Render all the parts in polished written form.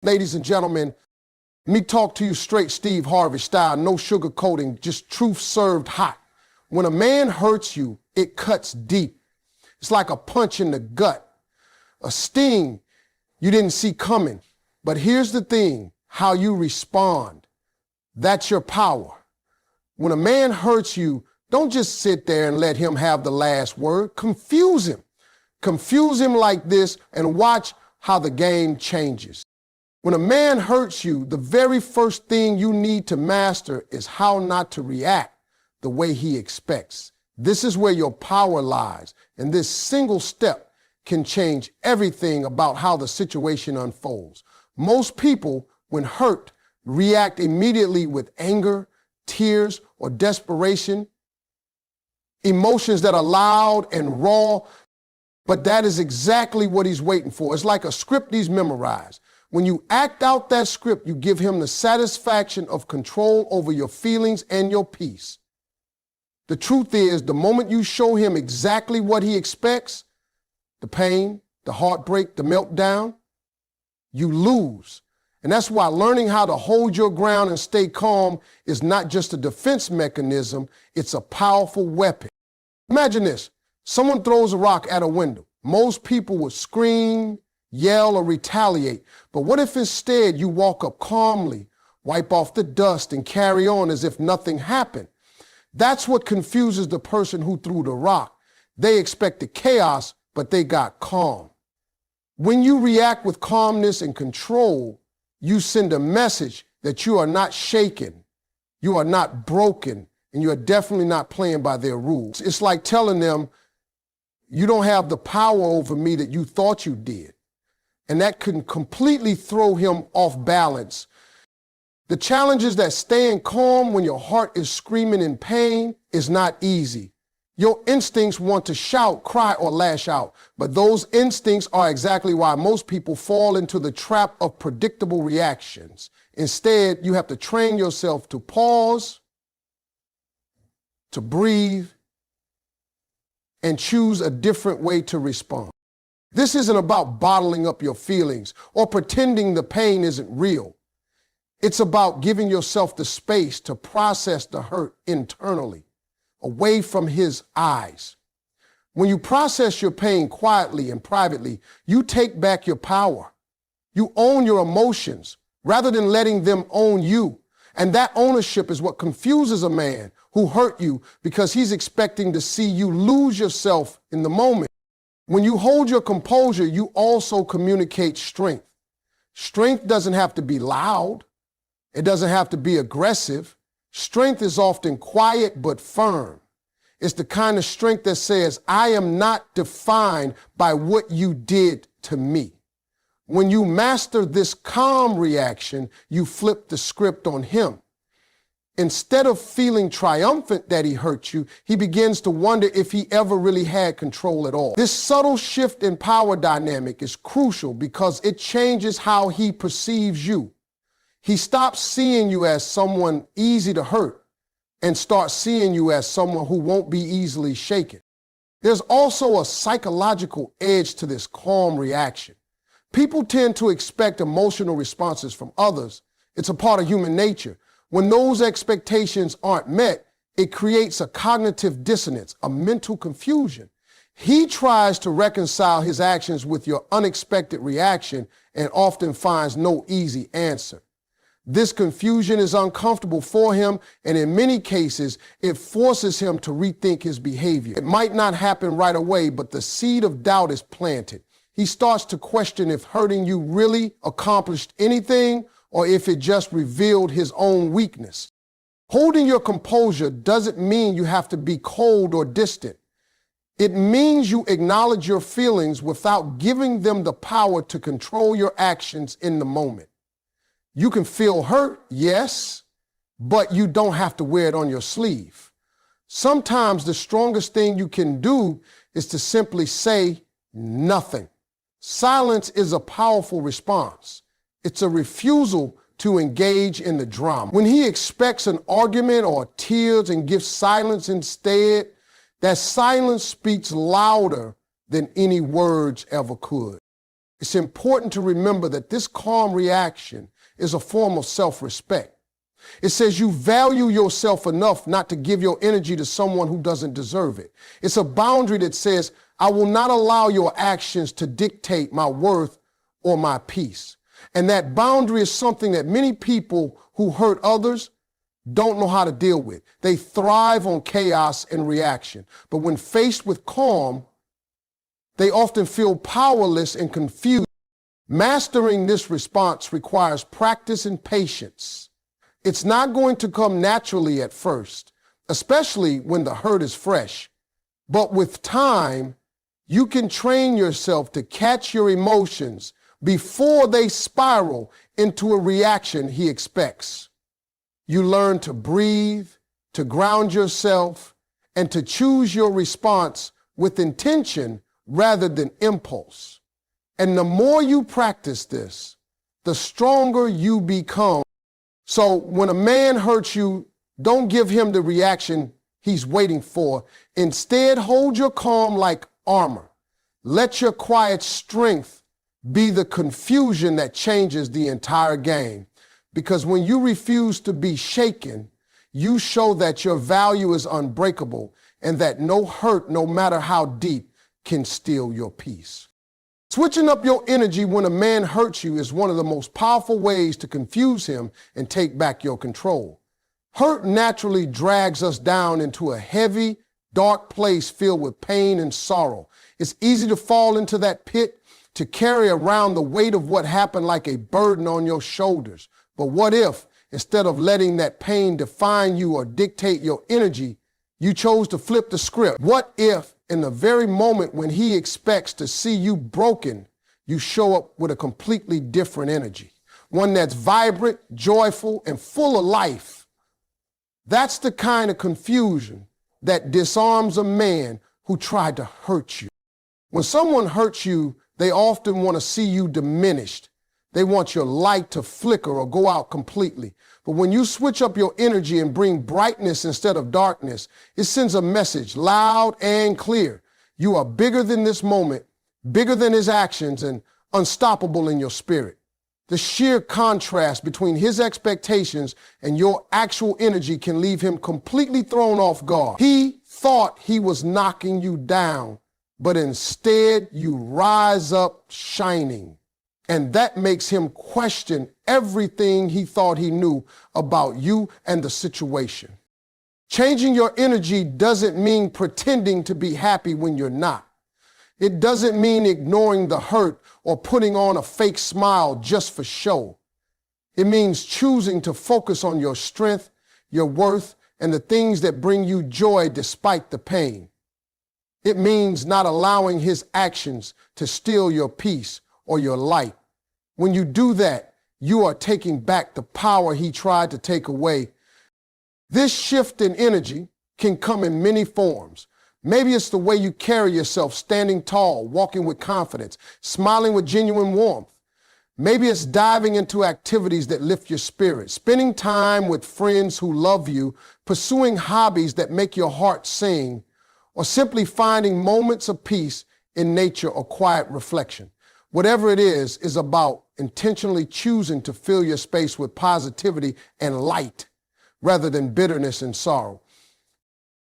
Ladies and gentlemen, me talk to you straight Steve Harvey style, no sugarcoating, just truth served hot. When a man hurts you, it cuts deep. It's like a punch in the gut, a sting you didn't see coming. But here's the thing, how you respond. That's your power. When a man hurts you, don't just sit there and let him have the last word. Confuse him. Confuse him like this and watch how the game changes. When a man hurts you, the very first thing you need to master is how not to react the way he expects. This is where your power lies, and this single step can change everything about how the situation unfolds. Most people, when hurt, react immediately with anger, tears, or desperation, emotions that are loud and raw, but that is exactly what he's waiting for. It's like a script he's memorized. When you act out that script, you give him the satisfaction of control over your feelings and your peace. The truth is, the moment you show him exactly what he expects, the pain, the heartbreak, the meltdown, you lose. And that's why learning how to hold your ground and stay calm is not just a defense mechanism, it's a powerful weapon. Imagine this, someone throws a rock at a window. Most people would scream, yell, or retaliate. But what if instead you walk up calmly, wipe off the dust, and carry on as if nothing happened? That's what confuses the person who threw the rock. They expected chaos, but they got calm. When you react with calmness and control, you send a message that you are not shaken, you are not broken, and you are definitely not playing by their rules. It's like telling them, you don't have the power over me that you thought you did. And that can completely throw him off balance. The challenge is that staying calm when your heart is screaming in pain is not easy. Your instincts want to shout, cry, or lash out, but those instincts are exactly why most people fall into the trap of predictable reactions. Instead, you have to train yourself to pause, to breathe, and choose a different way to respond. This isn't about bottling up your feelings or pretending the pain isn't real. It's about giving yourself the space to process the hurt internally, away from his eyes. When you process your pain quietly and privately, you take back your power. You own your emotions rather than letting them own you. And that ownership is what confuses a man who hurt you because he's expecting to see you lose yourself in the moment. When you hold your composure, you also communicate strength. Strength doesn't have to be loud. It doesn't have to be aggressive. Strength is often quiet but firm. It's the kind of strength that says, I am not defined by what you did to me. When you master this calm reaction, you flip the script on him. Instead of feeling triumphant that he hurt you, he begins to wonder if he ever really had control at all. This subtle shift in power dynamic is crucial because it changes how he perceives you. He stops seeing you as someone easy to hurt and starts seeing you as someone who won't be easily shaken. There's also a psychological edge to this calm reaction. People tend to expect emotional responses from others. It's a part of human nature. When those expectations aren't met, it creates a cognitive dissonance, a mental confusion. He tries to reconcile his actions with your unexpected reaction and often finds no easy answer. This confusion is uncomfortable for him, and in many cases, it forces him to rethink his behavior. It might not happen right away, but the seed of doubt is planted. He starts to question if hurting you really accomplished anything or if it just revealed his own weakness. Holding your composure doesn't mean you have to be cold or distant. It means you acknowledge your feelings without giving them the power to control your actions in the moment. You can feel hurt, yes, but you don't have to wear it on your sleeve. Sometimes the strongest thing you can do is to simply say nothing. Silence is a powerful response. It's a refusal to engage in the drama. When he expects an argument or tears and gives silence instead, that silence speaks louder than any words ever could. It's important to remember that this calm reaction is a form of self-respect. It says you value yourself enough not to give your energy to someone who doesn't deserve it. It's a boundary that says, I will not allow your actions to dictate my worth or my peace. And that boundary is something that many people who hurt others don't know how to deal with. They thrive on chaos and reaction. But when faced with calm, they often feel powerless and confused. Mastering this response requires practice and patience. It's not going to come naturally at first, especially when the hurt is fresh. But with time, you can train yourself to catch your emotions before they spiral into a reaction he expects. You learn to breathe, to ground yourself, and to choose your response with intention rather than impulse. And the more you practice this, the stronger you become. So when a man hurts you, don't give him the reaction he's waiting for. Instead, hold your calm like armor. Let your quiet strength be the confusion that changes the entire game. Because when you refuse to be shaken, you show that your value is unbreakable and that no hurt, no matter how deep, can steal your peace. Switching up your energy when a man hurts you is one of the most powerful ways to confuse him and take back your control. Hurt naturally drags us down into a heavy, dark place filled with pain and sorrow. It's easy to fall into that pit, to carry around the weight of what happened like a burden on your shoulders. But what if, instead of letting that pain define you or dictate your energy, you chose to flip the script? What if, in the very moment when he expects to see you broken, you show up with a completely different energy, one that's vibrant, joyful, and full of life? That's the kind of confusion that disarms a man who tried to hurt you. When someone hurts you, they often want to see you diminished. They want your light to flicker or go out completely. But when you switch up your energy and bring brightness instead of darkness, it sends a message loud and clear. You are bigger than this moment, bigger than his actions, and unstoppable in your spirit. The sheer contrast between his expectations and your actual energy can leave him completely thrown off guard. He thought he was knocking you down, but instead you rise up shining. And that makes him question everything he thought he knew about you and the situation. Changing your energy doesn't mean pretending to be happy when you're not. It doesn't mean ignoring the hurt or putting on a fake smile just for show. It means choosing to focus on your strength, your worth, and the things that bring you joy despite the pain. It means not allowing his actions to steal your peace or your light. When you do that, you are taking back the power he tried to take away. This shift in energy can come in many forms. Maybe it's the way you carry yourself, standing tall, walking with confidence, smiling with genuine warmth. Maybe it's diving into activities that lift your spirit, spending time with friends who love you, pursuing hobbies that make your heart sing, or simply finding moments of peace in nature or quiet reflection. Whatever it is about intentionally choosing to fill your space with positivity and light rather than bitterness and sorrow.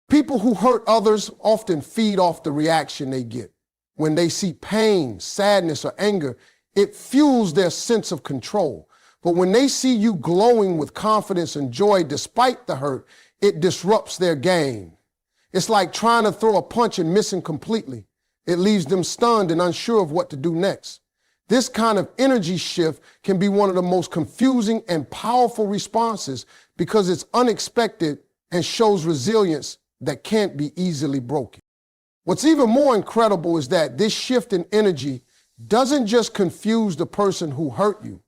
People who hurt others often feed off the reaction they get. When they see pain, sadness, or anger, it fuels their sense of control. But when they see you glowing with confidence and joy despite the hurt, it disrupts their game. It's like trying to throw a punch and missing completely. It leaves them stunned and unsure of what to do next. This kind of energy shift can be one of the most confusing and powerful responses because it's unexpected and shows resilience that can't be easily broken. What's even more incredible is that this shift in energy doesn't just confuse the person who hurt you.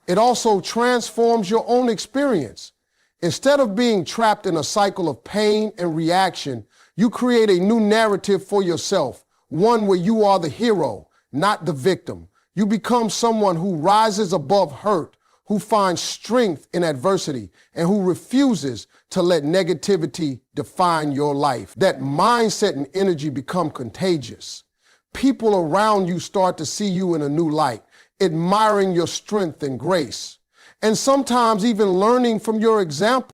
It also transforms your own experience. Instead of being trapped in a cycle of pain and reaction, you create a new narrative for yourself, one where you are the hero, not the victim. You become someone who rises above hurt, who finds strength in adversity, and who refuses to let negativity define your life. That mindset and energy become contagious. People around you start to see you in a new light, admiring your strength and grace, and sometimes even learning from your example.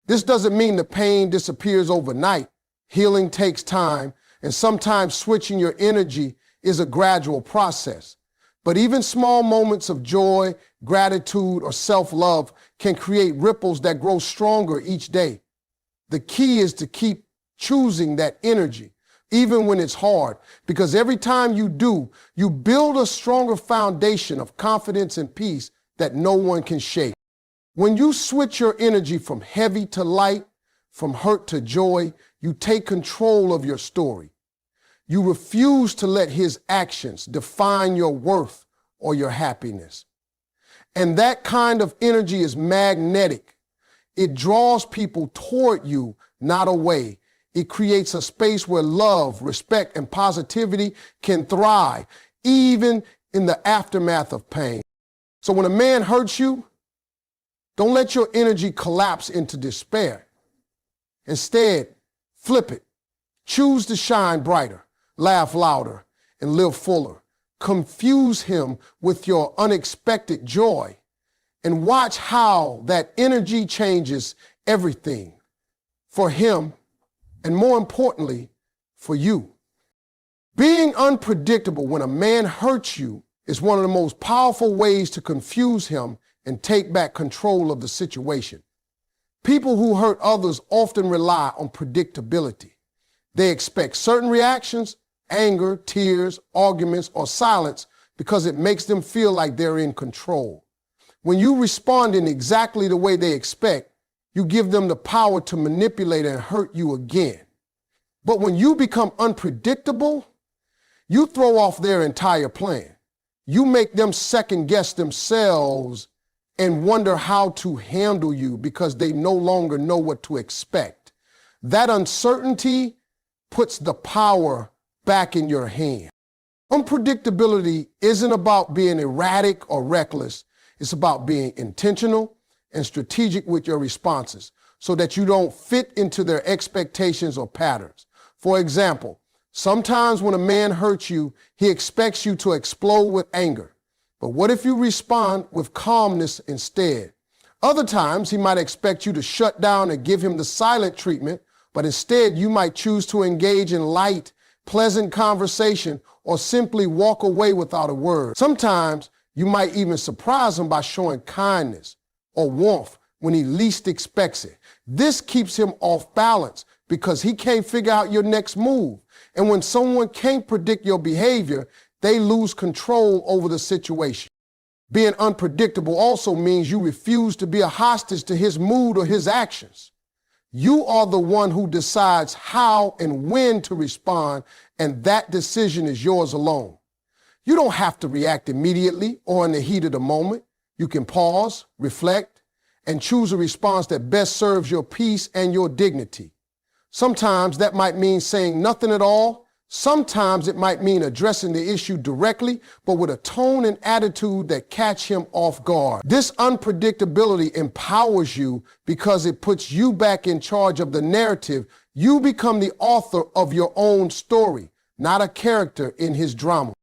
This doesn't mean the pain disappears overnight. Healing takes time, and sometimes switching your energy is a gradual process. But even small moments of joy, gratitude, or self-love can create ripples that grow stronger each day. The key is to keep choosing that energy, even when it's hard, because every time you do, you build a stronger foundation of confidence and peace that no one can shake. When you switch your energy from heavy to light, from hurt to joy, you take control of your story. You refuse to let his actions define your worth or your happiness. And that kind of energy is magnetic. It draws people toward you, not away. It creates a space where love, respect, and positivity can thrive, even in the aftermath of pain. So when a man hurts you, don't let your energy collapse into despair. Instead, flip it. Choose to shine brighter, laugh louder, and live fuller. Confuse him with your unexpected joy and watch how that energy changes everything for him and, more importantly, for you. Being unpredictable when a man hurts you is one of the most powerful ways to confuse him and take back control of the situation. People who hurt others often rely on predictability. They expect certain reactions, anger, tears, arguments, or silence because it makes them feel like they're in control. When you respond in exactly the way they expect, you give them the power to manipulate and hurt you again. But when you become unpredictable, you throw off their entire plan. You make them second guess themselves and wonder how to handle you because they no longer know what to expect. That uncertainty puts the power back in your hand. Unpredictability isn't about being erratic or reckless. It's about being intentional and strategic with your responses so that you don't fit into their expectations or patterns. For example, sometimes when a man hurts you, he expects you to explode with anger. But what if you respond with calmness instead? Other times, he might expect you to shut down and give him the silent treatment, but instead you might choose to engage in light, pleasant conversation or simply walk away without a word. Sometimes you might even surprise him by showing kindness or warmth when he least expects it. This keeps him off balance because he can't figure out your next move. And when someone can't predict your behavior, they lose control over the situation. Being unpredictable also means you refuse to be a hostage to his mood or his actions. You are the one who decides how and when to respond, and that decision is yours alone. You don't have to react immediately or in the heat of the moment. You can pause, reflect, and choose a response that best serves your peace and your dignity. Sometimes that might mean saying nothing at all. Sometimes it might mean addressing the issue directly, but with a tone and attitude that catch him off guard. This unpredictability empowers you because it puts you back in charge of the narrative. You become the author of your own story, not a character in his drama.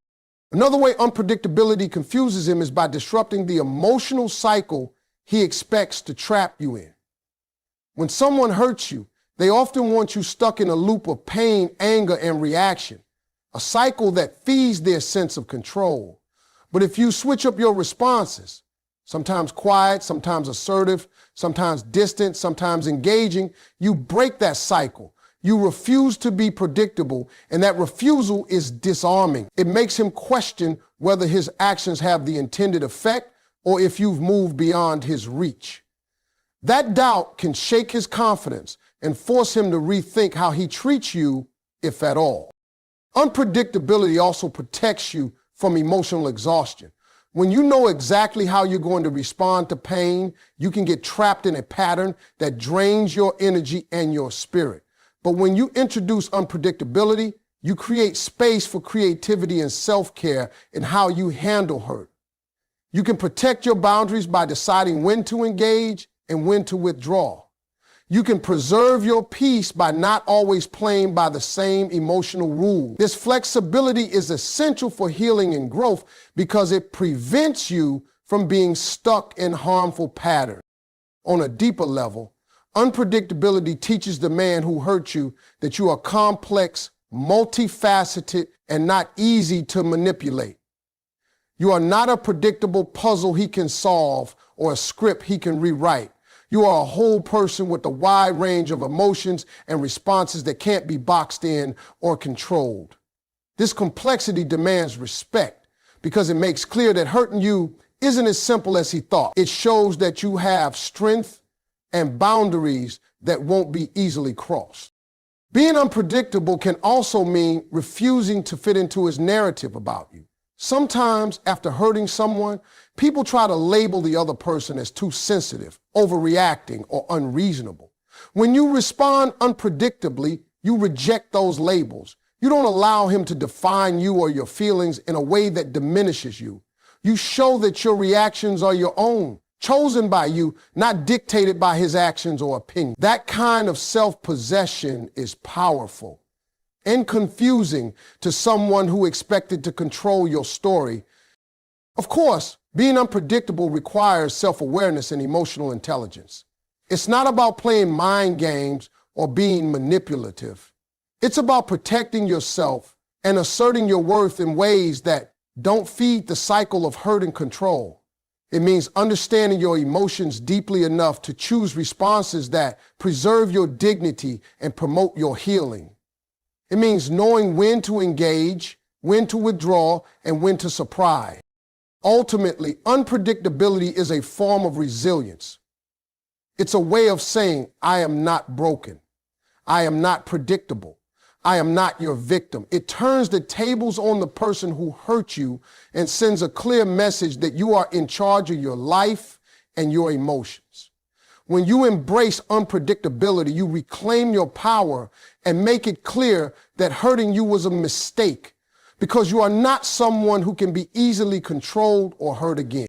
Another way unpredictability confuses him is by disrupting the emotional cycle he expects to trap you in. When someone hurts you, they often want you stuck in a loop of pain, anger, and reaction, a cycle that feeds their sense of control. But if you switch up your responses, sometimes quiet, sometimes assertive, sometimes distant, sometimes engaging, you break that cycle. You refuse to be predictable, and that refusal is disarming. It makes him question whether his actions have the intended effect or if you've moved beyond his reach. That doubt can shake his confidence and force him to rethink how he treats you, if at all. Unpredictability also protects you from emotional exhaustion. When you know exactly how you're going to respond to pain, you can get trapped in a pattern that drains your energy and your spirit. But when you introduce unpredictability, you create space for creativity and self-care in how you handle hurt. You can protect your boundaries by deciding when to engage and when to withdraw. You can preserve your peace by not always playing by the same emotional rules. This flexibility is essential for healing and growth because it prevents you from being stuck in harmful patterns. On a deeper level, unpredictability teaches the man who hurt you that you are complex, multifaceted, and not easy to manipulate. You are not a predictable puzzle he can solve or a script he can rewrite. You are a whole person with a wide range of emotions and responses that can't be boxed in or controlled. This complexity demands respect because it makes clear that hurting you isn't as simple as he thought. It shows that you have strength and boundaries that won't be easily crossed. Being unpredictable can also mean refusing to fit into his narrative about you. Sometimes, after hurting someone, people try to label the other person as too sensitive, overreacting, or unreasonable. When you respond unpredictably, you reject those labels. You don't allow him to define you or your feelings in a way that diminishes you. You show that your reactions are your own, chosen by you, not dictated by his actions or opinions. That kind of self-possession is powerful and confusing to someone who expected to control your story. Of course, being unpredictable requires self-awareness and emotional intelligence. It's not about playing mind games or being manipulative. It's about protecting yourself and asserting your worth in ways that don't feed the cycle of hurt and control. It means understanding your emotions deeply enough to choose responses that preserve your dignity and promote your healing. It means knowing when to engage, when to withdraw, and when to surprise. Ultimately, unpredictability is a form of resilience. It's a way of saying, I am not broken. I am not predictable. I am not your victim. It turns the tables on the person who hurt you and sends a clear message that you are in charge of your life and your emotions. When you embrace unpredictability, you reclaim your power and make it clear that hurting you was a mistake because you are not someone who can be easily controlled or hurt again.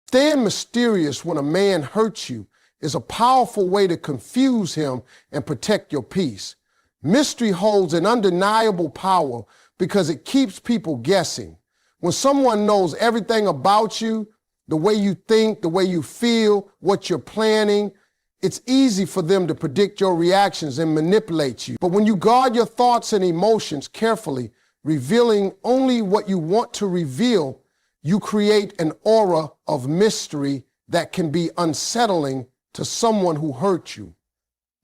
Staying mysterious when a man hurts you is a powerful way to confuse him and protect your peace. Mystery holds an undeniable power because it keeps people guessing. When someone knows everything about you, the way you think, the way you feel, what you're planning, it's easy for them to predict your reactions and manipulate you. But when you guard your thoughts and emotions carefully, revealing only what you want to reveal, you create an aura of mystery that can be unsettling to someone who hurt you.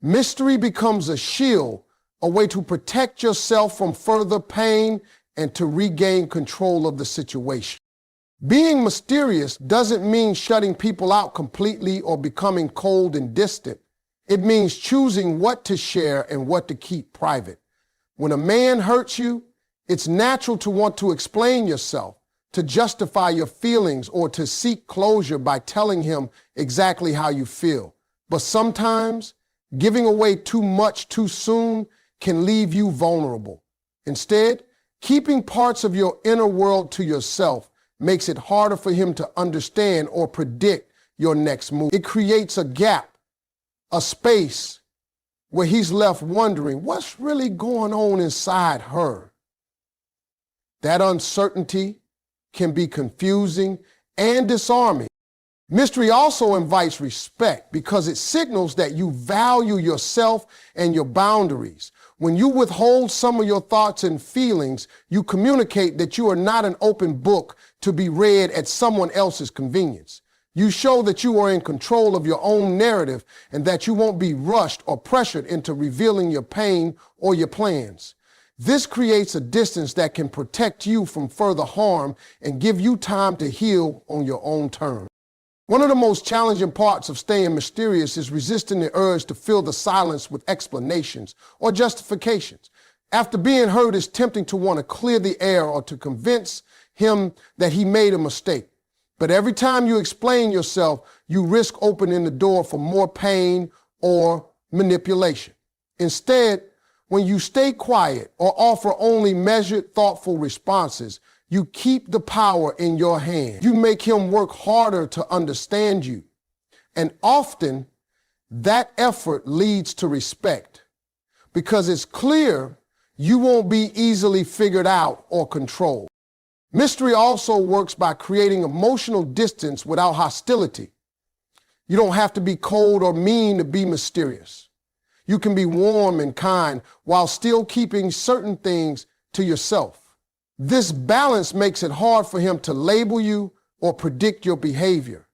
Mystery becomes a shield, a way to protect yourself from further pain and to regain control of the situation. Being mysterious doesn't mean shutting people out completely or becoming cold and distant. It means choosing what to share and what to keep private. When a man hurts you, it's natural to want to explain yourself, to justify your feelings, or to seek closure by telling him exactly how you feel. But sometimes, giving away too much too soon can leave you vulnerable. Instead, keeping parts of your inner world to yourself makes it harder for him to understand or predict your next move. It creates a gap, a space where he's left wondering what's really going on inside her. That uncertainty can be confusing and disarming. Mystery also invites respect because it signals that you value yourself and your boundaries. When you withhold some of your thoughts and feelings, you communicate that you are not an open book to be read at someone else's convenience. You show that you are in control of your own narrative and that you won't be rushed or pressured into revealing your pain or your plans. This creates a distance that can protect you from further harm and give you time to heal on your own terms. One of the most challenging parts of staying mysterious is resisting the urge to fill the silence with explanations or justifications. After being hurt, it's tempting to want to clear the air or to convince him that he made a mistake. But every time you explain yourself, you risk opening the door for more pain or manipulation. Instead, when you stay quiet or offer only measured, thoughtful responses, you keep the power in your hand. You make him work harder to understand you. And often, That effort leads to respect because it's clear you won't be easily figured out or controlled. Mystery also works by creating emotional distance without hostility. You don't have to be cold or mean to be mysterious. You can be warm and kind while still keeping certain things to yourself. This balance makes it hard for him to label you or predict your behavior.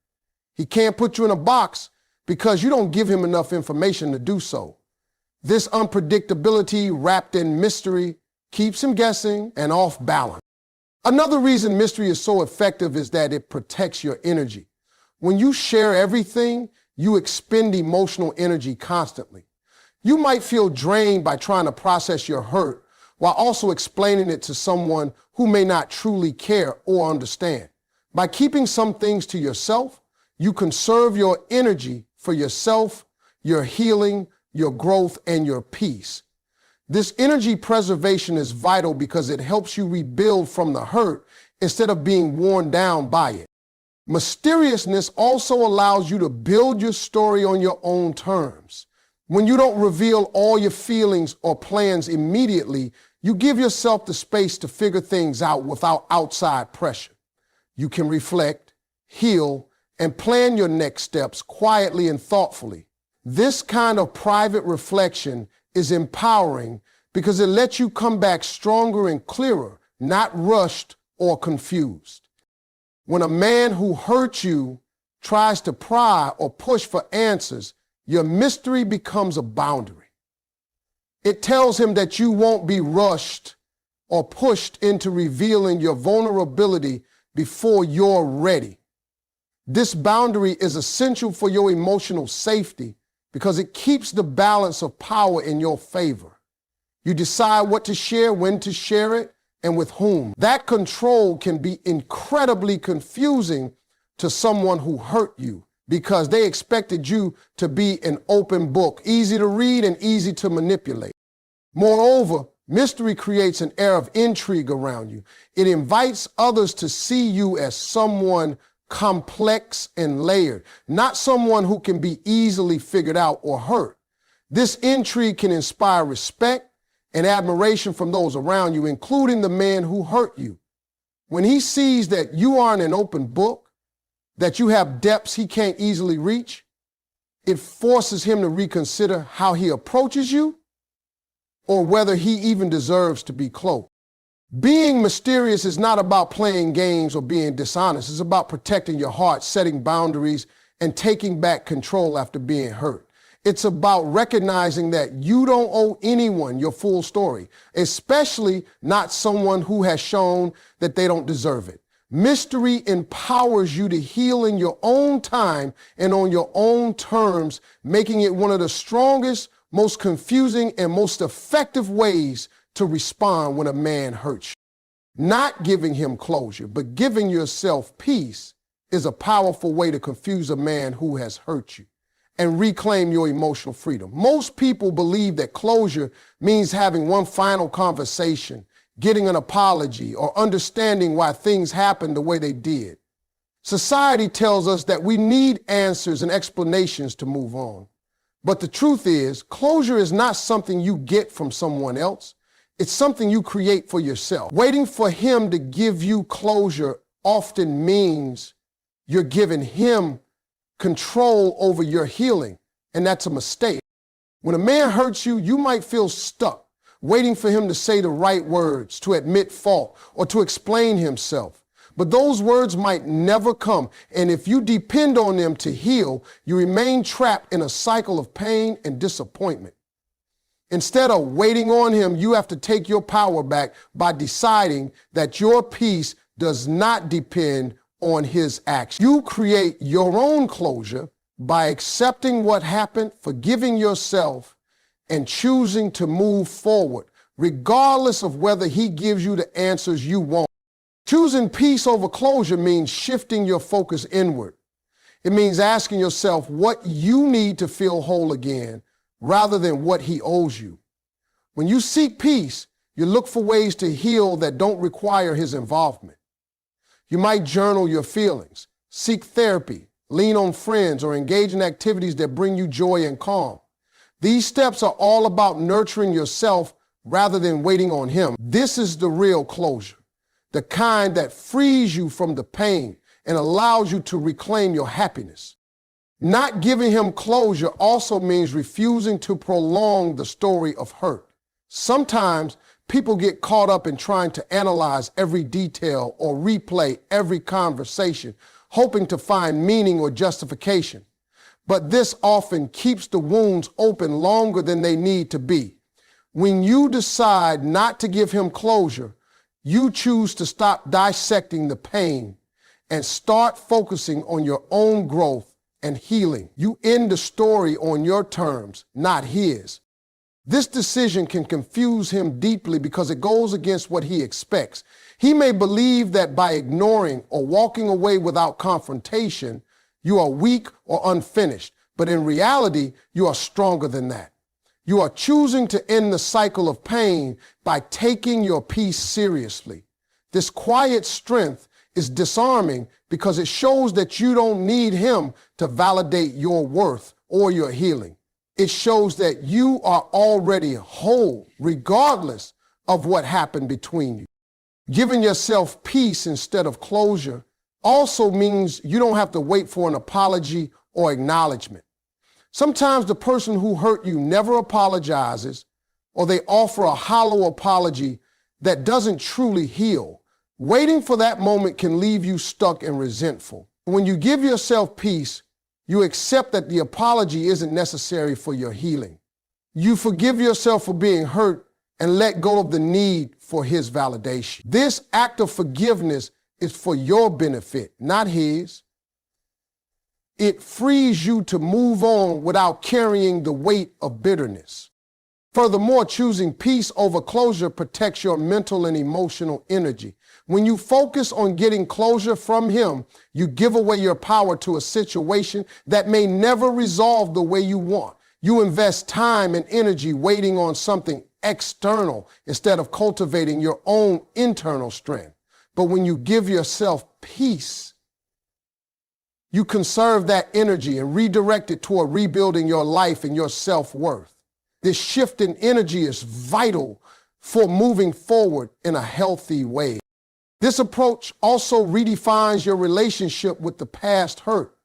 He can't put you in a box because you don't give him enough information to do so. This unpredictability wrapped in mystery keeps him guessing and off balance. Another reason mystery is so effective is that it protects your energy. When you share everything, you expend emotional energy constantly. You might feel drained by trying to process your hurt while also explaining it to someone who may not truly care or understand. By keeping some things to yourself, you conserve your energy for yourself, your healing, your growth, and your peace. This energy preservation is vital because it helps you rebuild from the hurt instead of being worn down by it. Mysteriousness also allows you to build your story on your own terms. When you don't reveal all your feelings or plans immediately, you give yourself the space to figure things out without outside pressure. You can reflect, heal, and plan your next steps quietly and thoughtfully. This kind of private reflection is empowering because it lets you come back stronger and clearer, not rushed or confused. When a man who hurt you tries to pry or push for answers, your mystery becomes a boundary. It tells him that you won't be rushed or pushed into revealing your vulnerability before you're ready. This boundary is essential for your emotional safety because it keeps the balance of power in your favor. You decide what to share, when to share it, and with whom. That control can be incredibly confusing to someone who hurt you because they expected you to be an open book, easy to read and easy to manipulate. Moreover, mystery creates an air of intrigue around you. It invites others to see you as someone complex and layered, not someone who can be easily figured out or hurt. This intrigue can inspire respect and admiration from those around you, including the man who hurt you. When he sees that you aren't an open book, that you have depths he can't easily reach, it forces him to reconsider how he approaches you or whether he even deserves to be close. Being mysterious is not about playing games or being dishonest. It's about protecting your heart, setting boundaries, and taking back control after being hurt. It's about recognizing that you don't owe anyone your full story, especially not someone who has shown that they don't deserve it. Mystery empowers you to heal in your own time and on your own terms, making it one of the strongest, most confusing, and most effective ways to respond when a man hurts you. Not giving him closure, but giving yourself peace is a powerful way to confuse a man who has hurt you and reclaim your emotional freedom. Most people believe that closure means having one final conversation, getting an apology, or understanding why things happened the way they did. Society tells us that we need answers and explanations to move on. But the truth is, closure is not something you get from someone else. It's something you create for yourself. Waiting for him to give you closure often means you're giving him control over your healing, and that's a mistake. When a man hurts you, you might feel stuck, waiting for him to say the right words, to admit fault, or to explain himself. But those words might never come, and if you depend on them to heal, you remain trapped in a cycle of pain and disappointment. Instead of waiting on him, you have to take your power back by deciding that your peace does not depend on his action. You create your own closure by accepting what happened, forgiving yourself, and choosing to move forward, regardless of whether he gives you the answers you want. Choosing peace over closure means shifting your focus inward. It means asking yourself what you need to feel whole again, rather than what he owes you. When you seek peace, you look for ways to heal that don't require his involvement. You might journal your feelings, seek therapy, lean on friends, or engage in activities that bring you joy and calm. These steps are all about nurturing yourself rather than waiting on him. This is the real closure, the kind that frees you from the pain and allows you to reclaim your happiness. Not giving him closure also means refusing to prolong the story of hurt. Sometimes people get caught up in trying to analyze every detail or replay every conversation, hoping to find meaning or justification. But this often keeps the wounds open longer than they need to be. When you decide not to give him closure, you choose to stop dissecting the pain and start focusing on your own growth and healing. You end the story on your terms, not his. This decision can confuse him deeply because it goes against what he expects. He may believe that by ignoring or walking away without confrontation, you are weak or unfinished, but in reality, you are stronger than that. You are choosing to end the cycle of pain by taking your peace seriously. This quiet strength is disarming because it shows that you don't need him to validate your worth or your healing. It shows that you are already whole, regardless of what happened between you. Giving yourself peace instead of closure also means you don't have to wait for an apology or acknowledgement. Sometimes the person who hurt you never apologizes, or they offer a hollow apology that doesn't truly heal. Waiting for that moment can leave you stuck and resentful. When you give yourself peace, you accept that the apology isn't necessary for your healing. You forgive yourself for being hurt and let go of the need for his validation. This act of forgiveness is for your benefit, not his. It frees you to move on without carrying the weight of bitterness. Furthermore, choosing peace over closure protects your mental and emotional energy. When you focus on getting closure from him, you give away your power to a situation that may never resolve the way you want. You invest time and energy waiting on something external instead of cultivating your own internal strength. But when you give yourself peace, you conserve that energy and redirect it toward rebuilding your life and your self-worth. This shift in energy is vital for moving forward in a healthy way. This approach also redefines your relationship with the past hurt.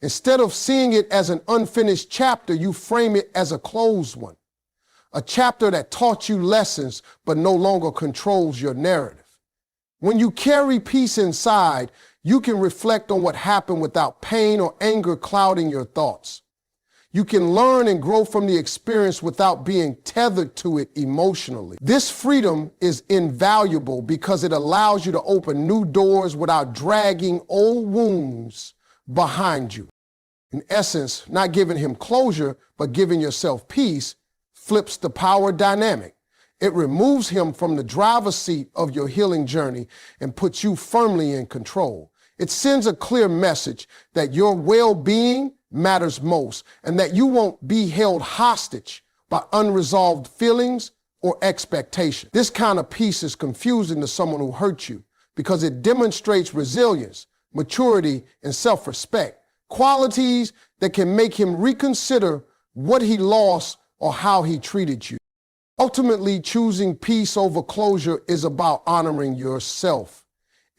Instead of seeing it as an unfinished chapter, you frame it as a closed one, a chapter that taught you lessons but no longer controls your narrative. When you carry peace inside, you can reflect on what happened without pain or anger clouding your thoughts. You can learn and grow from the experience without being tethered to it emotionally. This freedom is invaluable because it allows you to open new doors without dragging old wounds behind you. In essence, not giving him closure, but giving yourself peace flips the power dynamic. It removes him from the driver's seat of your healing journey and puts you firmly in control. It sends a clear message that your well-being matters most and that you won't be held hostage by unresolved feelings or expectations. This kind of peace is confusing to someone who hurt you because it demonstrates resilience, maturity, and self-respect, qualities that can make him reconsider what he lost or how he treated you. Ultimately, choosing peace over closure is about honoring yourself.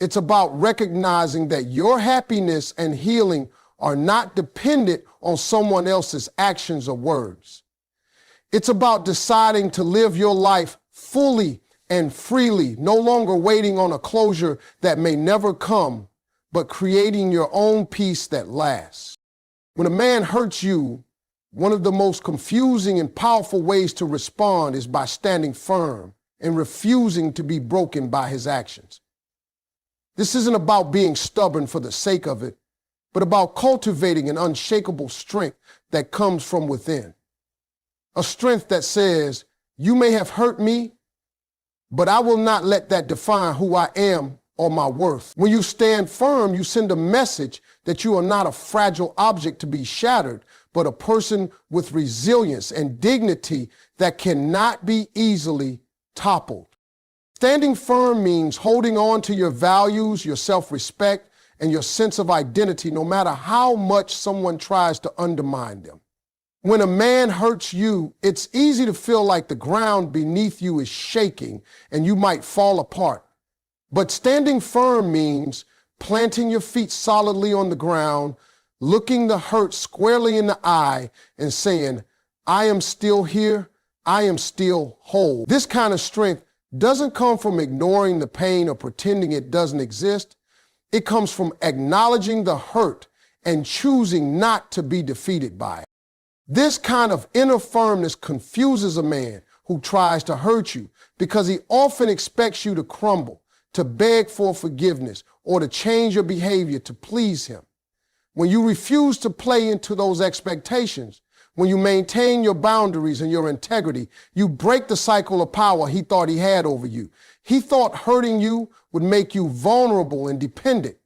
It's about recognizing that your happiness and healing are not dependent on someone else's actions or words. It's about deciding to live your life fully and freely, no longer waiting on a closure that may never come, but creating your own peace that lasts. When a man hurts you, one of the most confusing and powerful ways to respond is by standing firm and refusing to be broken by his actions. This isn't about being stubborn for the sake of it, but about cultivating an unshakable strength that comes from within. A strength that says, you may have hurt me, but I will not let that define who I am or my worth. When you stand firm, you send a message that you are not a fragile object to be shattered, but a person with resilience and dignity that cannot be easily toppled. Standing firm means holding on to your values, your self-respect, and your sense of identity, no matter how much someone tries to undermine them. When a man hurts you, it's easy to feel like the ground beneath you is shaking and you might fall apart. But standing firm means planting your feet solidly on the ground, looking the hurt squarely in the eye and saying, I am still here, I am still whole. This kind of strength doesn't come from ignoring the pain or pretending it doesn't exist. It comes from acknowledging the hurt and choosing not to be defeated by it. This kind of inner firmness confuses a man who tries to hurt you because he often expects you to crumble, to beg for forgiveness, or to change your behavior to please him. When you refuse to play into those expectations, when you maintain your boundaries and your integrity, you break the cycle of power he thought he had over you. He thought hurting you would make you vulnerable and dependent,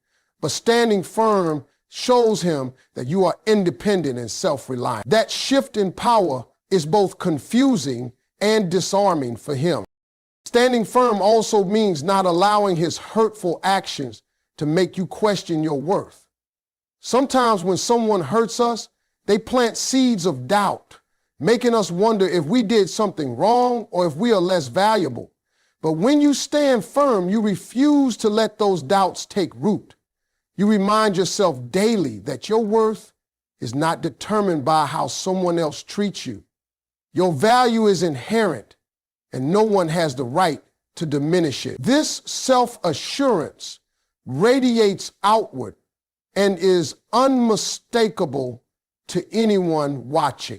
but standing firm shows him that you are independent and self-reliant. That shift in power is both confusing and disarming for him. Standing firm also means not allowing his hurtful actions to make you question your worth. Sometimes when someone hurts us, they plant seeds of doubt, making us wonder if we did something wrong or if we are less valuable. But when you stand firm, you refuse to let those doubts take root. You remind yourself daily that your worth is not determined by how someone else treats you. Your value is inherent, and no one has the right to diminish it. This self-assurance radiates outward and is unmistakable to anyone watching.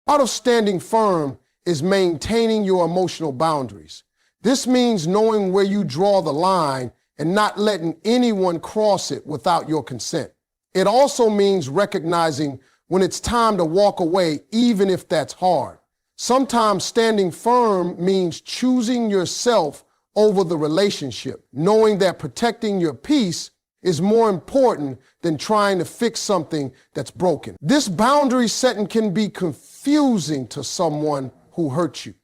Part of standing firm is maintaining your emotional boundaries. This means knowing where you draw the line and not letting anyone cross it without your consent. It also means recognizing when it's time to walk away, even if that's hard. Sometimes standing firm means choosing yourself over the relationship, knowing that protecting your peace is more important than trying to fix something that's broken. This boundary setting can be confusing to someone who hurt you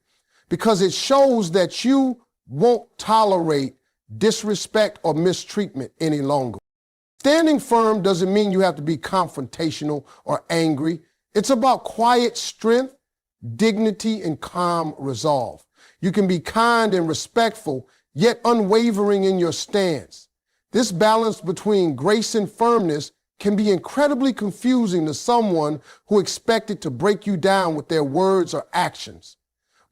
because it shows that you won't tolerate disrespect or mistreatment any longer. Standing firm doesn't mean you have to be confrontational or angry. It's about quiet strength, dignity, and calm resolve. You can be kind and respectful, yet unwavering in your stance. This balance between grace and firmness can be incredibly confusing to someone who expected to break you down with their words or actions.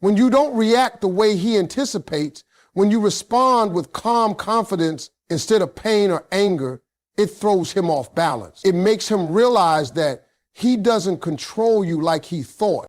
When you don't react the way he anticipates, when you respond with calm confidence instead of pain or anger, it throws him off balance. It makes him realize that he doesn't control you like he thought.